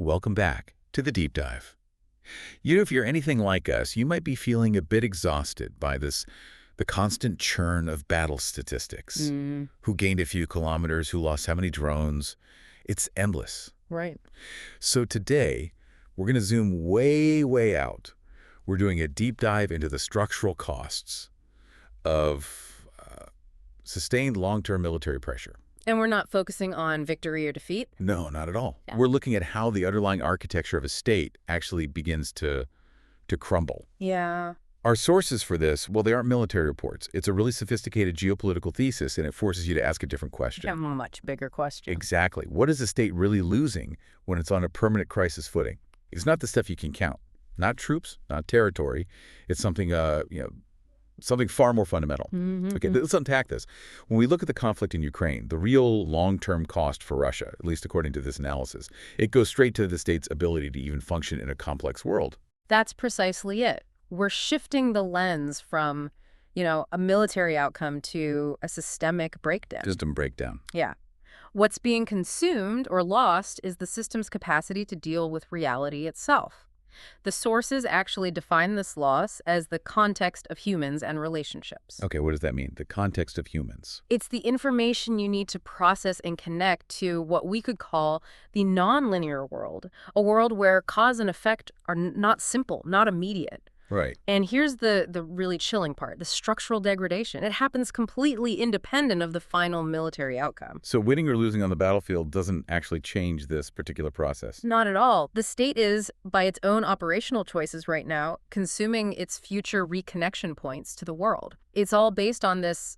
welcome back to the Deep Dive. If you're anything like us, you might be feeling a bit exhausted by the constant churn of battle statistics. Who gained a few kilometers, who lost how many drones. It's endless. Right. So today, we're going to zoom way, way out. We're doing a deep dive into the structural costs of sustained long-term military pressure. And we're not focusing on victory or defeat? No, not at all. Yeah. We're looking at how the underlying architecture of a state actually begins to crumble. Yeah. Our sources for this, well, they aren't military reports. It's a really sophisticated geopolitical thesis, and it forces you to ask a different question. A much bigger question. Exactly. What is the state really losing when it's on a permanent crisis footing? It's not the stuff you can count. Not troops, not territory. It's something, something far more fundamental. Okay, let's unpack this. When we look at the conflict in Ukraine, the real long-term cost for Russia, at least according to this analysis, it goes straight to the state's ability to even function in a complex world. That's precisely it. We're shifting the lens from, a military outcome to a systemic breakdown. System breakdown. Yeah. What's being consumed or lost is the system's capacity to deal with reality itself. The sources actually define this loss as the context of humans and relationships. Okay, what does that mean? The context of humans. It's the information you need to process and connect to what we could call the nonlinear world, a world where cause and effect are not simple, not immediate. Right. And here's the really chilling part, the structural degradation. It happens completely independent of the final military outcome. So winning or losing on the battlefield doesn't actually change this particular process? Not at all. The state is, by its own operational choices right now, consuming its future reconnection points to the world. It's all based on this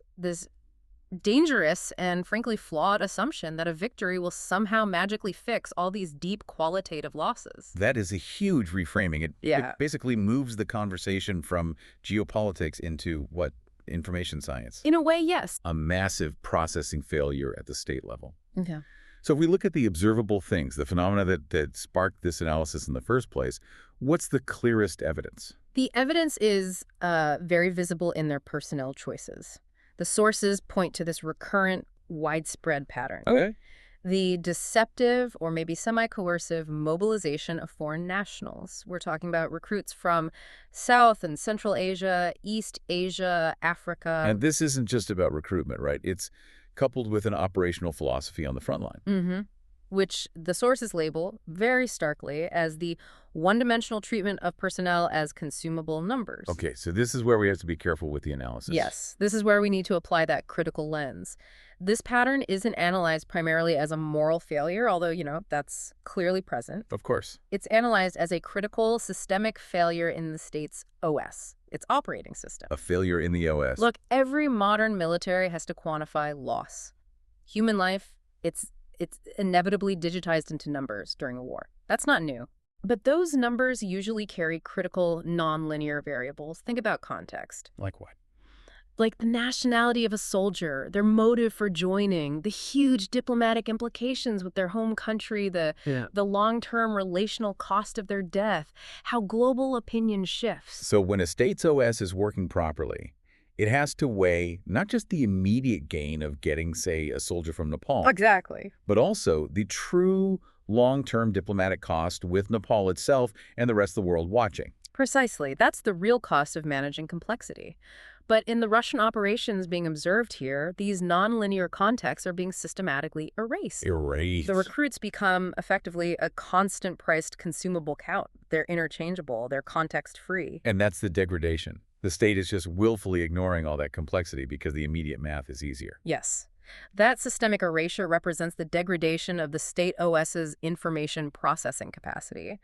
dangerous and frankly flawed assumption that a victory will somehow magically fix all these deep qualitative losses. That is a huge reframing. It basically moves the conversation from geopolitics into what? Information science. In a way, yes. A massive processing failure at the state level. Okay. So if we look at the observable things, the phenomena that sparked this analysis in the first place, what's the clearest evidence? The evidence is very visible in their personnel choices. The sources point to this recurrent, widespread pattern. Okay. The deceptive or maybe semi-coercive mobilization of foreign nationals. We're talking about recruits from South and Central Asia, East Asia, Africa. And this isn't just about recruitment, right? It's coupled with an operational philosophy on the front line. Which the sources label very starkly as the one-dimensional treatment of personnel as consumable numbers. Okay, so this is where we have to be careful with the analysis. Yes, this is where we need to apply that critical lens. This pattern isn't analyzed primarily as a moral failure, although, that's clearly present. Of course. It's analyzed as a critical, systemic failure in the state's OS, its operating system. A failure in the OS. Look, every modern military has to quantify loss. Human life, it's inevitably digitized into numbers during a war. That's not new. But those numbers usually carry critical nonlinear variables. Think about context. Like what? Like the nationality of a soldier, their motive for joining, the huge diplomatic implications with their home country, the long-term relational cost of their death, how global opinion shifts. So when a state's OS is working properly, it has to weigh not just the immediate gain of getting, say, a soldier from Nepal. Exactly. But also the true long-term diplomatic cost with Nepal itself and the rest of the world watching. Precisely. That's the real cost of managing complexity. But in the Russian operations being observed here, these nonlinear contexts are being systematically erased. The recruits become effectively a constant-priced consumable count. They're interchangeable. They're context-free. And that's the degradation. The state is just willfully ignoring all that complexity because the immediate math is easier. Yes. That systemic erasure represents the degradation of the state OS's information processing capacity.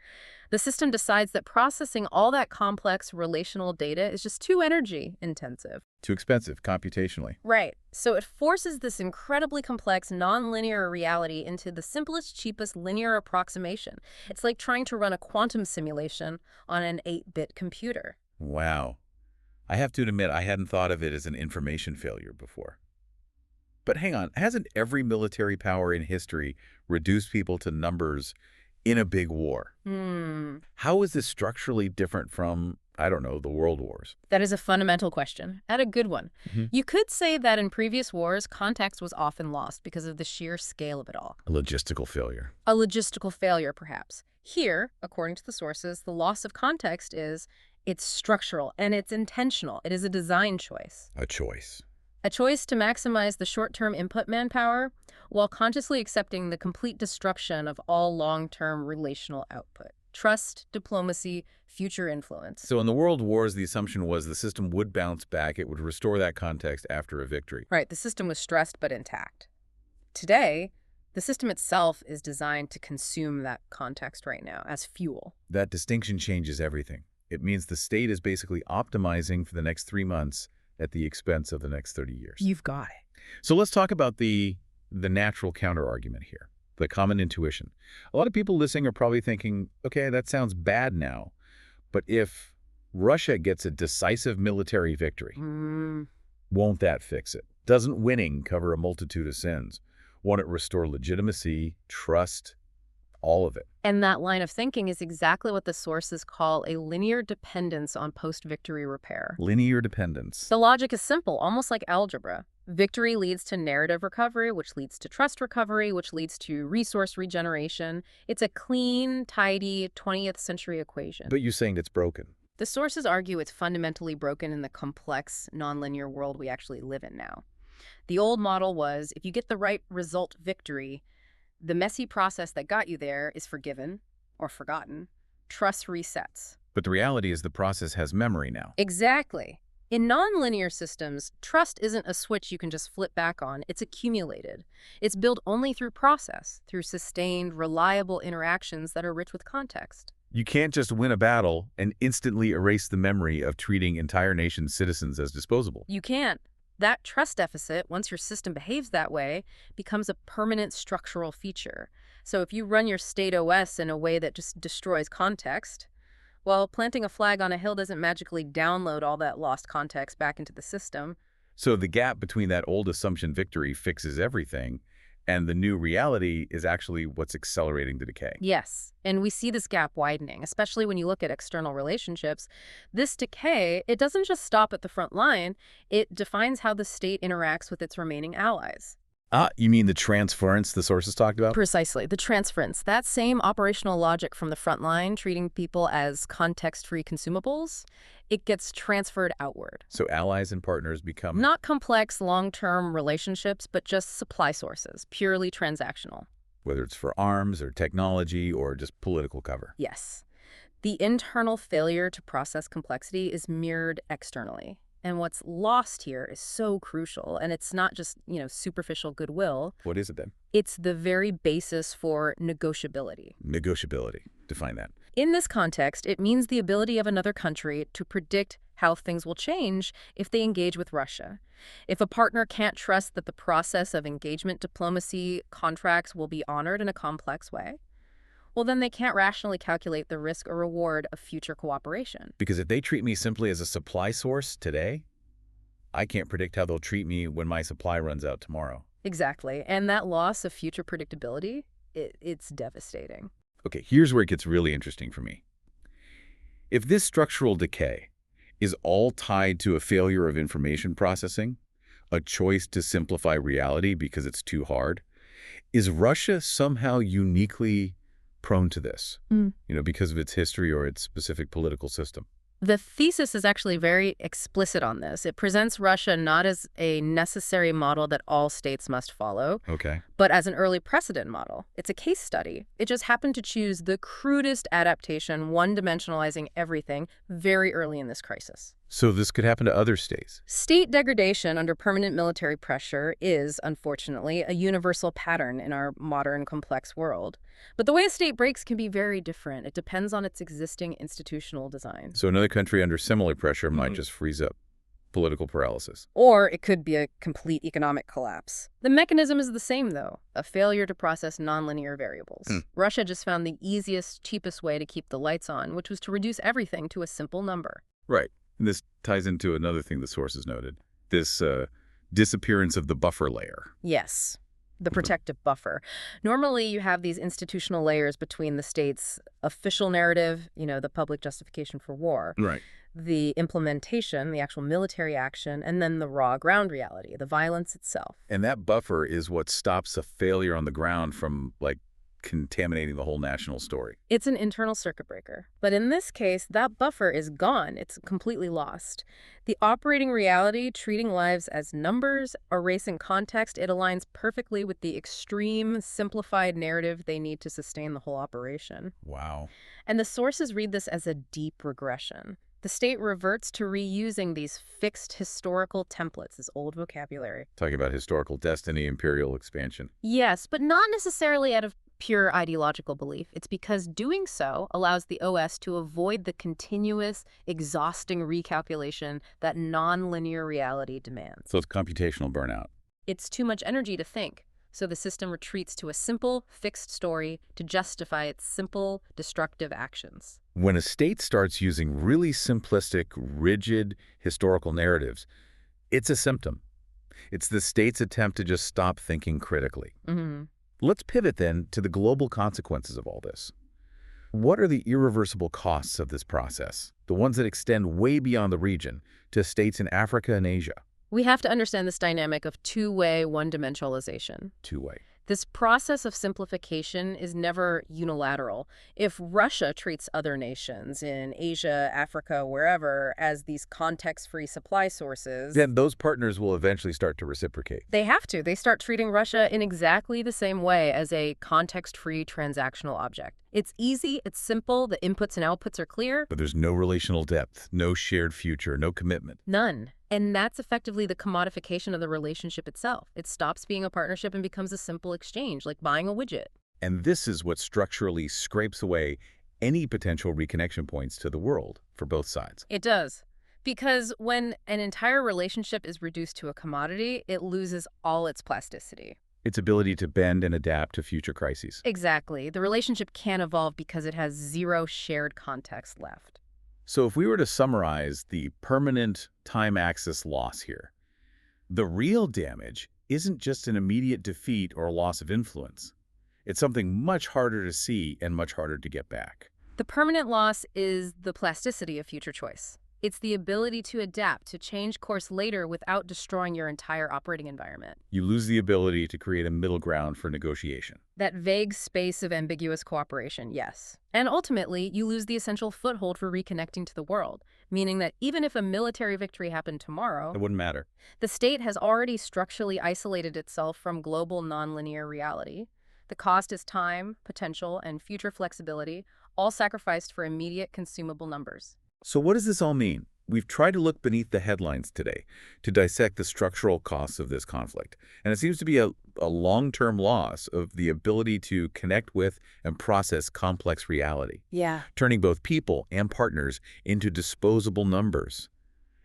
The system decides that processing all that complex relational data is just too energy intensive. Too expensive computationally. Right. So it forces this incredibly complex nonlinear reality into the simplest, cheapest linear approximation. It's like trying to run a quantum simulation on an 8-bit computer. Wow. I have to admit, I hadn't thought of it as an information failure before. But hang on, hasn't every military power in history reduced people to numbers in a big war? How is this structurally different from I don't know, the world wars? That is a fundamental question, and a good one. Hmm. You could say that in previous wars, context was often lost because of the sheer scale of it all. A logistical failure. A logistical failure, perhaps. Here, according to the sources, the loss of context it's structural and it's intentional. It is a design choice. A choice. A choice to maximize the short-term input manpower while consciously accepting the complete destruction of all long-term relational output. Trust, diplomacy, future influence. So in the world wars, the assumption was the system would bounce back. It would restore that context after a victory. Right, the system was stressed but intact. Today, the system itself is designed to consume that context right now as fuel. That distinction changes everything. It means the state is basically optimizing for the next 3 months at the expense of the next 30 years. You've got it. So let's talk about the natural counter-argument here, the common intuition. A lot of people listening are probably thinking, okay, that sounds bad now, but if Russia gets a decisive military victory, won't that fix it? Doesn't winning cover a multitude of sins? Won't it restore legitimacy, trust, all of it? And that line of thinking is exactly what the sources call a linear dependence on post-victory repair. Linear dependence. The logic is simple, almost like algebra. Victory leads to narrative recovery, which leads to trust recovery, which leads to resource regeneration. It's a clean, tidy 20th century equation. But you're saying it's broken. The sources argue it's fundamentally broken in the complex, nonlinear world we actually live in now. The old model was, if you get the right result victory, the messy process that got you there is forgiven or forgotten. Trust resets. But the reality is the process has memory now. Exactly. In nonlinear systems, trust isn't a switch you can just flip back on. It's accumulated. It's built only through process, through sustained, reliable interactions that are rich with context. You can't just win a battle and instantly erase the memory of treating entire nation's citizens as disposable. You can't. That trust deficit, once your system behaves that way, becomes a permanent structural feature. So if you run your state OS in a way that just destroys context, well, planting a flag on a hill doesn't magically download all that lost context back into the system. So the gap between that old assumption victory fixes everything, and the new reality is actually what's accelerating the decay. Yes, and we see this gap widening, especially when you look at external relationships. This decay, it doesn't just stop at the front line, it defines how the state interacts with its remaining allies. You mean the transference the sources talked about? Precisely, the transference. That same operational logic from the front line, treating people as context-free consumables, it gets transferred outward. So allies and partners become... Not complex long-term relationships, but just supply sources, purely transactional. Whether it's for arms or technology or just political cover. Yes. The internal failure to process complexity is mirrored externally. And what's lost here is so crucial, and it's not just, superficial goodwill. What is it then? It's the very basis for negotiability. Negotiability. Define that. In this context, it means the ability of another country to predict how things will change if they engage with Russia. If a partner can't trust that the process of engagement diplomacy contracts will be honored in a complex way, well, then they can't rationally calculate the risk or reward of future cooperation. Because if they treat me simply as a supply source today, I can't predict how they'll treat me when my supply runs out tomorrow. Exactly. And that loss of future predictability, it's devastating. Okay, here's where it gets really interesting for me. If this structural decay is all tied to a failure of information processing, a choice to simplify reality because it's too hard, is Russia somehow uniquely prone to this, because of its history or its specific political system? The thesis is actually very explicit on this. It presents Russia not as a necessary model that all states must follow, but as an early precedent model. It's a case study. It just happened to choose the crudest adaptation, one-dimensionalizing everything, very early in this crisis. So this could happen to other states? State degradation under permanent military pressure is, unfortunately, a universal pattern in our modern, complex world. But the way a state breaks can be very different. It depends on its existing institutional design. So another country under similar pressure might just freeze up. Political paralysis. Or it could be a complete economic collapse. The mechanism is the same, though, a failure to process nonlinear variables. Russia just found the easiest, cheapest way to keep the lights on, which was to reduce everything to a simple number. Right. And this ties into another thing the sources noted, this disappearance of the buffer layer. Yes, the protective buffer. Normally, you have these institutional layers between the state's official narrative, the public justification for war. Right. the implementation, the actual military action, and then the raw ground reality, the violence itself. And that buffer is what stops a failure on the ground from, like, contaminating the whole national story. It's an internal circuit breaker. But in this case, that buffer is gone. It's completely lost. The operating reality, treating lives as numbers, erasing context, it aligns perfectly with the extreme, simplified narrative they need to sustain the whole operation. Wow. And the sources read this as a deep regression. The state reverts to reusing these fixed historical templates, this old vocabulary. Talking about historical destiny, imperial expansion. Yes, but not necessarily out of pure ideological belief. It's because doing so allows the OS to avoid the continuous, exhausting recalculation that nonlinear reality demands. So it's computational burnout. It's too much energy to think, so the system retreats to a simple, fixed story to justify its simple, destructive actions. When a state starts using really simplistic, rigid historical narratives, it's a symptom. It's the state's attempt to just stop thinking critically. Let's pivot then to the global consequences of all this. What are the irreversible costs of this process, the ones that extend way beyond the region to states in Africa and Asia? We have to understand this dynamic of two-way one-dimensionalization. Two-way. This process of simplification is never unilateral. If Russia treats other nations in Asia, Africa, wherever, as these context-free supply sources, then those partners will eventually start to reciprocate. they have to. They start treating Russia in exactly the same way as a context-free transactional object. It's easy, it's simple, the inputs and outputs are clear. But there's no relational depth, no shared future, no commitment. None. And that's effectively the commodification of the relationship itself. It stops being a partnership and becomes a simple exchange, like buying a widget. And this is what structurally scrapes away any potential reconnection points to the world for both sides. It does. Because when an entire relationship is reduced to a commodity, it loses all its plasticity. Its ability to bend and adapt to future crises. Exactly. The relationship can't evolve because it has zero shared context left. So if we were to summarize the permanent time axis loss here, the real damage isn't just an immediate defeat or loss of influence. It's something much harder to see and much harder to get back. The permanent loss is the plasticity of future choice. It's the ability to adapt, to change course later without destroying your entire operating environment. You lose the ability to create a middle ground for negotiation. That vague space of ambiguous cooperation, yes. And ultimately, you lose the essential foothold for reconnecting to the world, meaning that even if a military victory happened tomorrow, It wouldn't matter. the state has already structurally isolated itself from global nonlinear reality. The cost is time, potential, and future flexibility, all sacrificed for immediate consumable numbers. So what does this all mean? We've tried to look beneath the headlines today to dissect the structural costs of this conflict. And it seems to be a long-term loss of the ability to connect with and process complex reality, Yeah. turning both people and partners into disposable numbers.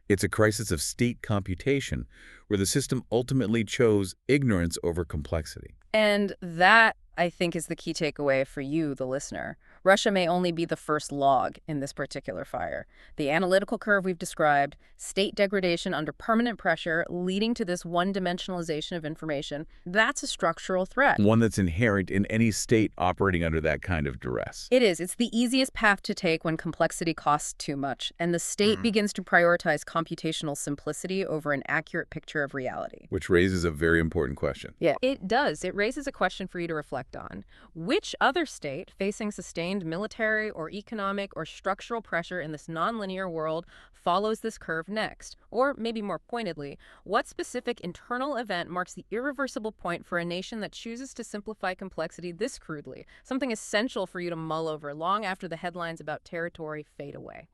It's a crisis of state computation where the system ultimately chose ignorance over complexity. And that, I think, is the key takeaway for you, the listener. Russia may only be the first log in this particular fire. The analytical curve we've described, state degradation under permanent pressure leading to this one-dimensionalization of information, that's a structural threat. One that's inherent in any state operating under that kind of duress. It is. It's the easiest path to take when complexity costs too much, and the state begins to prioritize computational simplicity over an accurate picture of reality. Which raises a very important question. Yeah, it does. It raises a question for you to reflect on. Which other state facing sustained military or economic or structural pressure in this nonlinear world follows this curve next? Or maybe more pointedly, what specific internal event marks the irreversible point for a nation that chooses to simplify complexity this crudely? Something essential for you to mull over long after the headlines about territory fade away.